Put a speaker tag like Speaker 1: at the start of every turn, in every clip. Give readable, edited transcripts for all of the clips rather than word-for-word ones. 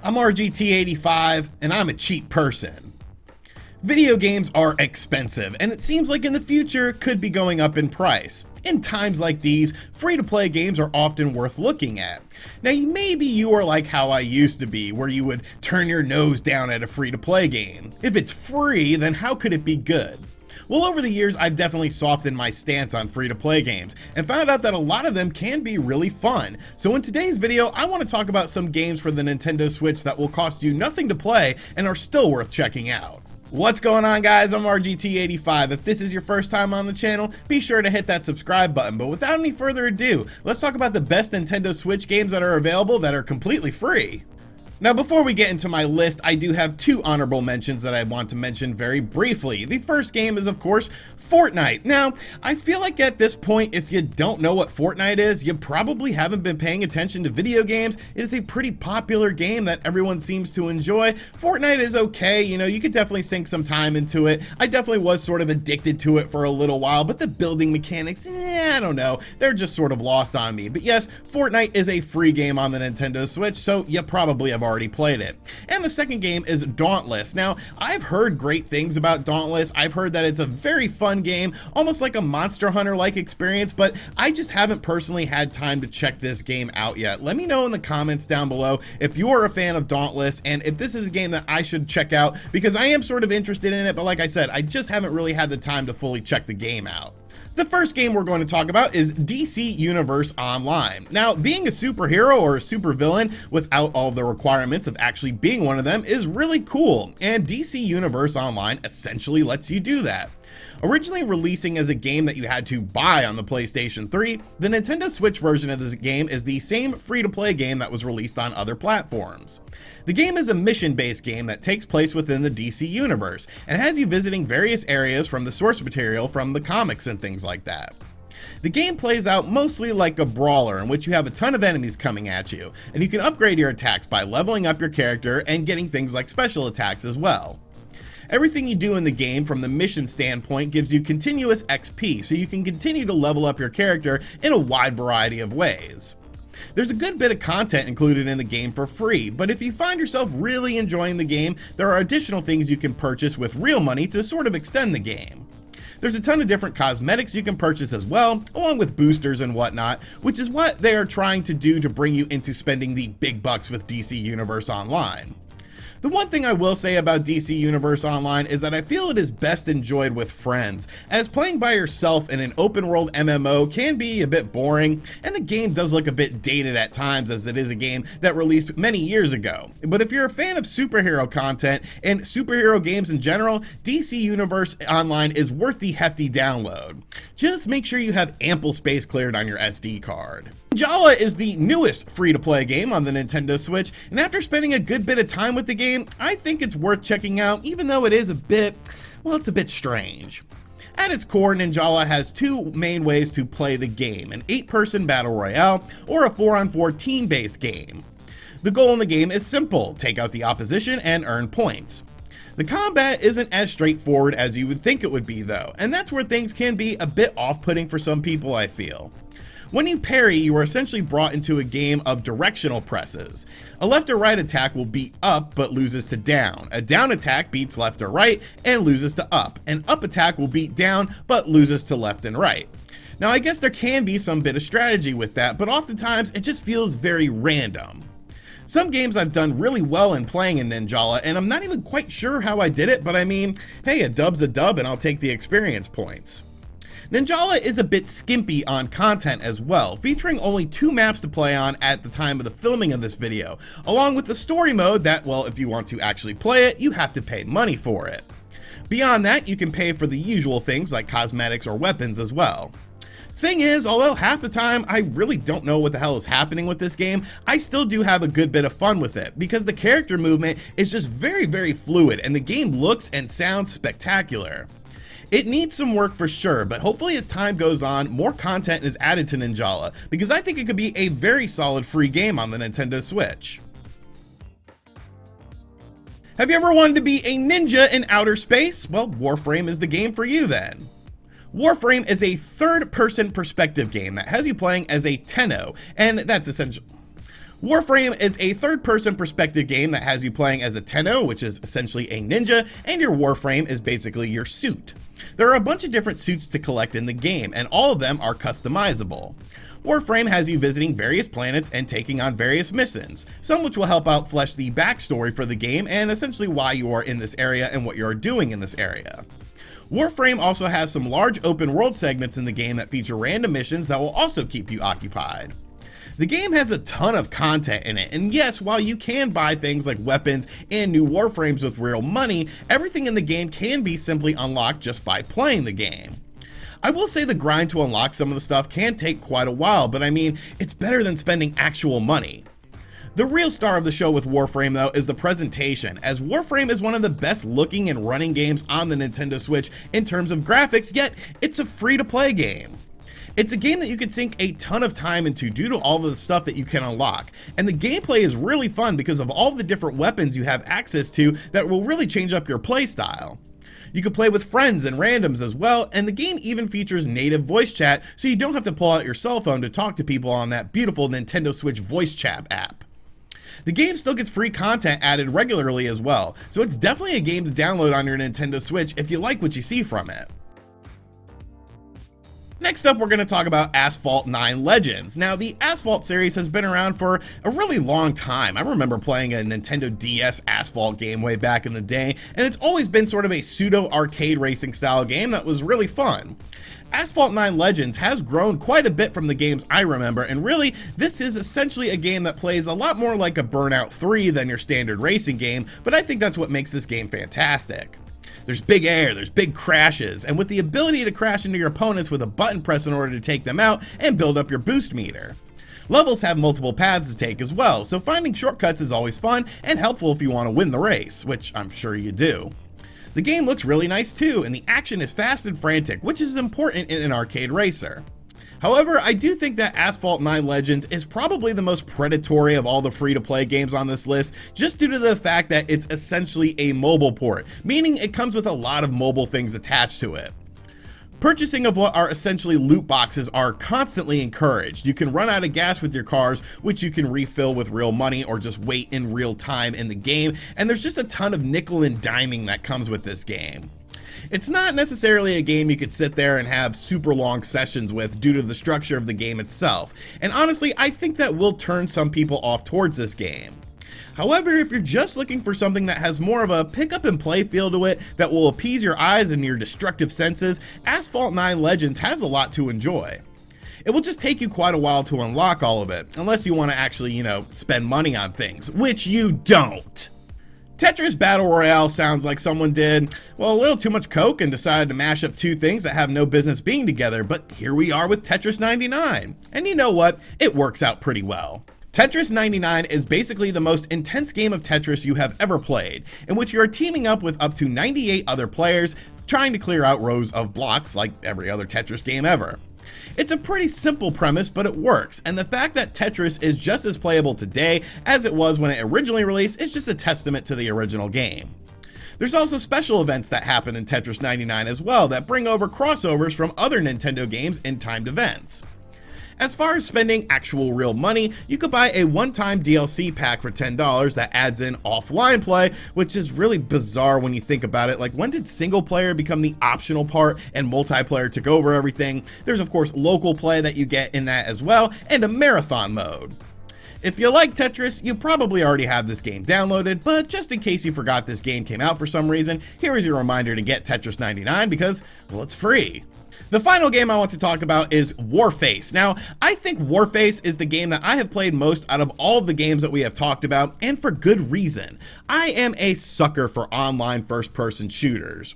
Speaker 1: I'm RGT85 and I'm a cheap person. Video games are expensive and it seems like in the future could be going up in price. In times like these, free-to-play games are often worth looking at. Now maybe you are like how I used to be, where you would turn your nose down at a free-to-play game. If it's free, then how could it be good? Well, over the years, I've definitely softened my stance on free-to-play games and found out that a lot of them can be really fun. So in today's video, I want to talk about some games for the Nintendo Switch that will cost you nothing to play and are still worth checking out. What's going on, guys? I'm RGT85. If this is your first time on the channel, be sure to hit that subscribe button. But without any further ado, let's talk about the best Nintendo Switch games that are available that are completely free. Now, before we get into my list, I do have two honorable mentions that I want to mention very briefly. The first game is, of course, Fortnite. Now, I feel like at this point, if you don't know what Fortnite is, you probably haven't been paying attention to video games. It is a pretty popular game that everyone seems to enjoy. Fortnite is okay, you could definitely sink some time into it. I definitely was sort of addicted to it for a little while, but the building mechanics, I don't know. They're just sort of lost on me. But yes, Fortnite is a free game on the Nintendo Switch, so you probably have already played it. And the second game is Dauntless. Now, I've heard great things about Dauntless. I've heard that it's a very fun game, almost like a Monster Hunter-like experience, but I just haven't personally had time to check this game out yet. Let me know in the comments down below if you are a fan of Dauntless and if this is a game that I should check out, because I am sort of interested in it, but like I said, I just haven't really had the time to fully check the game out. The first game we're going to talk about is DC Universe Online. Now, being a superhero or a supervillain without all the requirements of actually being one of them is really cool, and DC Universe Online essentially lets you do that. Originally releasing as a game that you had to buy on the PlayStation 3, the Nintendo Switch version of this game is the same free-to-play game that was released on other platforms. The game is a mission-based game that takes place within the DC universe and has you visiting various areas from the source material from the comics and things like that. The game plays out mostly like a brawler in which you have a ton of enemies coming at you, and you can upgrade your attacks by leveling up your character and getting things like special attacks as well. Everything you do in the game from the mission standpoint gives you continuous XP, so you can continue to level up your character in a wide variety of ways. There's a good bit of content included in the game for free, but if you find yourself really enjoying the game, there are additional things you can purchase with real money to sort of extend the game. There's a ton of different cosmetics you can purchase as well, along with boosters and whatnot, which is what they are trying to do to bring you into spending the big bucks with DC Universe Online. The one thing I will say about DC Universe Online is that I feel it is best enjoyed with friends, as playing by yourself in an open world MMO can be a bit boring, and the game does look a bit dated at times as it is a game that released many years ago. But if you're a fan of superhero content and superhero games in general, DC Universe Online is worth the hefty download. Just make sure you have ample space cleared on your SD card. Ninjala is the newest free-to-play game on the Nintendo Switch, and after spending a good bit of time with the game, I think it's worth checking out, even though it is a bit strange. At its core, Ninjala has two main ways to play the game, an 8-person battle royale or a 4-on-4 team-based game. The goal in the game is simple: take out the opposition and earn points. The combat isn't as straightforward as you would think it would be though, and that's where things can be a bit off-putting for some people, I feel. When you parry, you are essentially brought into a game of directional presses. A left or right attack will beat up but loses to down. A down attack beats left or right and loses to up. An up attack will beat down but loses to left and right. Now, I guess there can be some bit of strategy with that, but oftentimes it just feels very random. Some games I've done really well in playing in Ninjala, and I'm not even quite sure how I did it, but I mean, hey, a dub's a dub and I'll take the experience points. Ninjala is a bit skimpy on content as well, featuring only 2 maps to play on at the time of the filming of this video, along with the story mode that, well, if you want to actually play it, you have to pay money for it. Beyond that, you can pay for the usual things like cosmetics or weapons as well. Thing is, although half the time I really don't know what the hell is happening with this game, I still do have a good bit of fun with it, because the character movement is just very fluid and the game looks and sounds spectacular. It needs some work for sure, but hopefully as time goes on, more content is added to Ninjala, because I think it could be a very solid free game on the Nintendo Switch. Have you ever wanted to be a ninja in outer space? Well, Warframe is the game for you then. Warframe is a third-person perspective game that has you playing as a Tenno, and that's essentially... Warframe is a third-person perspective game that has you playing as a Tenno, which is essentially a ninja, and your Warframe is basically your suit. There are a bunch of different suits to collect in the game, and all of them are customizable. Warframe has you visiting various planets and taking on various missions, some which will help out flesh the backstory for the game and essentially why you are in this area and what you are doing in this area. Warframe also has some large open world segments in the game that feature random missions that will also keep you occupied. The game has a ton of content in it, and yes, while you can buy things like weapons and new Warframes with real money, everything in the game can be simply unlocked just by playing the game. I will say the grind to unlock some of the stuff can take quite a while, but I mean, it's better than spending actual money. The real star of the show with Warframe though is the presentation, as Warframe is one of the best looking and running games on the Nintendo Switch in terms of graphics, yet it's a free-to-play game. It's a game that you can sink a ton of time into due to all of the stuff that you can unlock, and the gameplay is really fun because of all the different weapons you have access to that will really change up your playstyle. You can play with friends and randoms as well, and the game even features native voice chat, so you don't have to pull out your cell phone to talk to people on that beautiful Nintendo Switch voice chat app. The game still gets free content added regularly as well, so it's definitely a game to download on your Nintendo Switch if you like what you see from it. Next up, we're going to talk about Asphalt 9 Legends. Now, the Asphalt series has been around for a really long time. I remember playing a Nintendo DS Asphalt game way back in the day, and it's always been sort of a pseudo arcade racing style game that was really fun. Asphalt 9 Legends has grown quite a bit from the games I remember, and really, this is essentially a game that plays a lot more like a Burnout 3 than your standard racing game, but I think that's what makes this game fantastic. There's big air, there's big crashes, and with the ability to crash into your opponents with a button press in order to take them out and build up your boost meter. Levels have multiple paths to take as well, so finding shortcuts is always fun and helpful if you want to win the race, which I'm sure you do. The game looks really nice too, and the action is fast and frantic, which is important in an arcade racer. However, I do think that Asphalt 9 Legends is probably the most predatory of all the free-to-play games on this list, just due to the fact that it's essentially a mobile port, meaning it comes with a lot of mobile things attached to it. Purchasing of what are essentially loot boxes are constantly encouraged. You can run out of gas with your cars, which you can refill with real money or just wait in real time in the game, and there's just a ton of nickel and diming that comes with this game. It's not necessarily a game you could sit there and have super long sessions with due to the structure of the game itself, and honestly, I think that will turn some people off towards this game. However, if you're just looking for something that has more of a pick up and play feel to it that will appease your eyes and your destructive senses, Asphalt 9 Legends has a lot to enjoy. It will just take you quite a while to unlock all of it, unless you want to actually, spend money on things, which you don't. Tetris Battle Royale sounds like someone did, well, a little too much coke and decided to mash up two things that have no business being together, but here we are with Tetris 99. And you know what? It works out pretty well. Tetris 99 is basically the most intense game of Tetris you have ever played, in which you are teaming up with up to 98 other players, trying to clear out rows of blocks like every other Tetris game ever. It's a pretty simple premise, but it works, and the fact that Tetris is just as playable today as it was when it originally released is just a testament to the original game. There's also special events that happen in Tetris 99 as well that bring over crossovers from other Nintendo games in timed events. As far as spending actual real money, you could buy a one-time DLC pack for $10 that adds in offline play, which is really bizarre when you think about it. Like, when did single player become the optional part and multiplayer took over everything? There's of course local play that you get in that as well, and a marathon mode. If you like Tetris, you probably already have this game downloaded, but just in case you forgot this game came out for some reason, here is your reminder to get Tetris 99 because, well, it's free. The final game I want to talk about is Warface. Now, I think Warface is the game that I have played most out of all of the games that we have talked about, and for good reason. I am a sucker for online first-person shooters.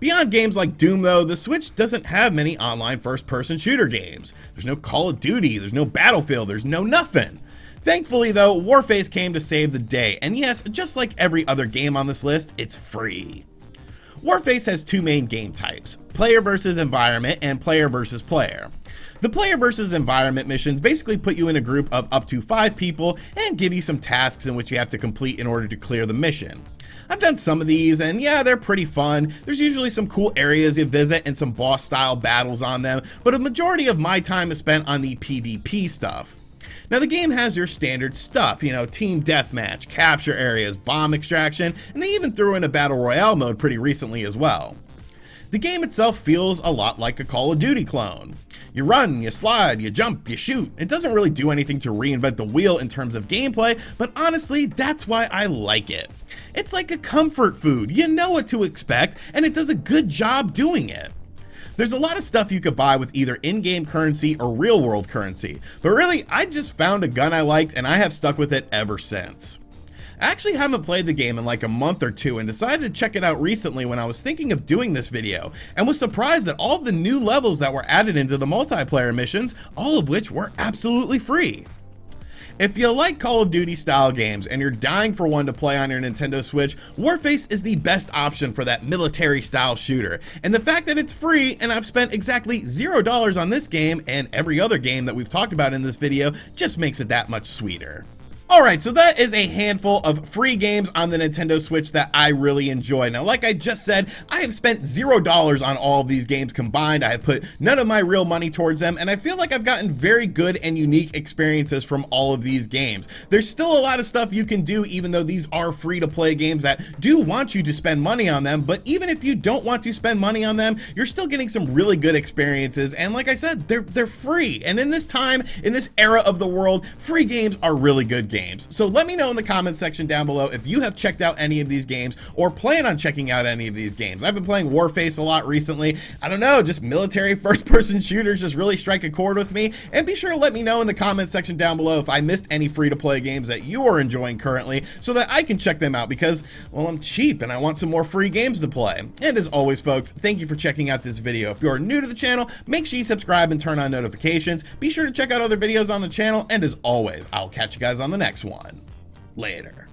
Speaker 1: Beyond games like Doom though, the Switch doesn't have many online first-person shooter games. There's no Call of Duty, there's no Battlefield, there's no nothing. Thankfully though, Warface came to save the day, and yes, just like every other game on this list, it's free. Warface has two main game types, player versus environment and player versus player. The player versus environment missions basically put you in a group of up to 5 people and give you some tasks in which you have to complete in order to clear the mission. I've done some of these and yeah, they're pretty fun. There's usually some cool areas you visit and some boss style battles on them, but a majority of my time is spent on the PvP stuff. Now the game has your standard stuff, team deathmatch, capture areas, bomb extraction, and they even threw in a battle royale mode pretty recently as well. The game itself feels a lot like a Call of Duty clone. You run, you slide, you jump, you shoot. It doesn't really do anything to reinvent the wheel in terms of gameplay, but honestly, that's why I like it. It's like a comfort food. You know what to expect, and it does a good job doing it. There's a lot of stuff you could buy with either in-game currency or real-world currency, but really, I just found a gun I liked and I have stuck with it ever since. I actually haven't played the game in like a month or two and decided to check it out recently when I was thinking of doing this video, and was surprised at all of the new levels that were added into the multiplayer missions, all of which were absolutely free. If you like Call of Duty style games and you're dying for one to play on your Nintendo Switch, Warface is the best option for that military style shooter. And the fact that it's free and I've spent exactly $0 on this game and every other game that we've talked about in this video just makes it that much sweeter. Alright, so that is a handful of free games on the Nintendo Switch that I really enjoy. Now, like I just said, I have spent $0 on all of these games combined. I have put none of my real money towards them, and I feel like I've gotten very good and unique experiences from all of these games. There's still a lot of stuff you can do, even though these are free-to-play games that do want you to spend money on them, but even if you don't want to spend money on them, you're still getting some really good experiences, and like I said, they're free. And in this time, in this era of the world, free games are really good games. So let me know in the comment section down below if you have checked out any of these games or plan on checking out any of these games. I've been playing Warface a lot recently. I don't know, just military first-person shooters just really strike a chord with me. And be sure to let me know in the comment section down below if I missed any free-to-play games that you are enjoying currently so that I can check them out because, well, I'm cheap and I want some more free games to play. And as always, folks, thank you for checking out this video. If you're new to the channel, make sure you subscribe and turn on notifications. Be sure to check out other videos on the channel, and as always, I'll catch you guys on the next one. Later.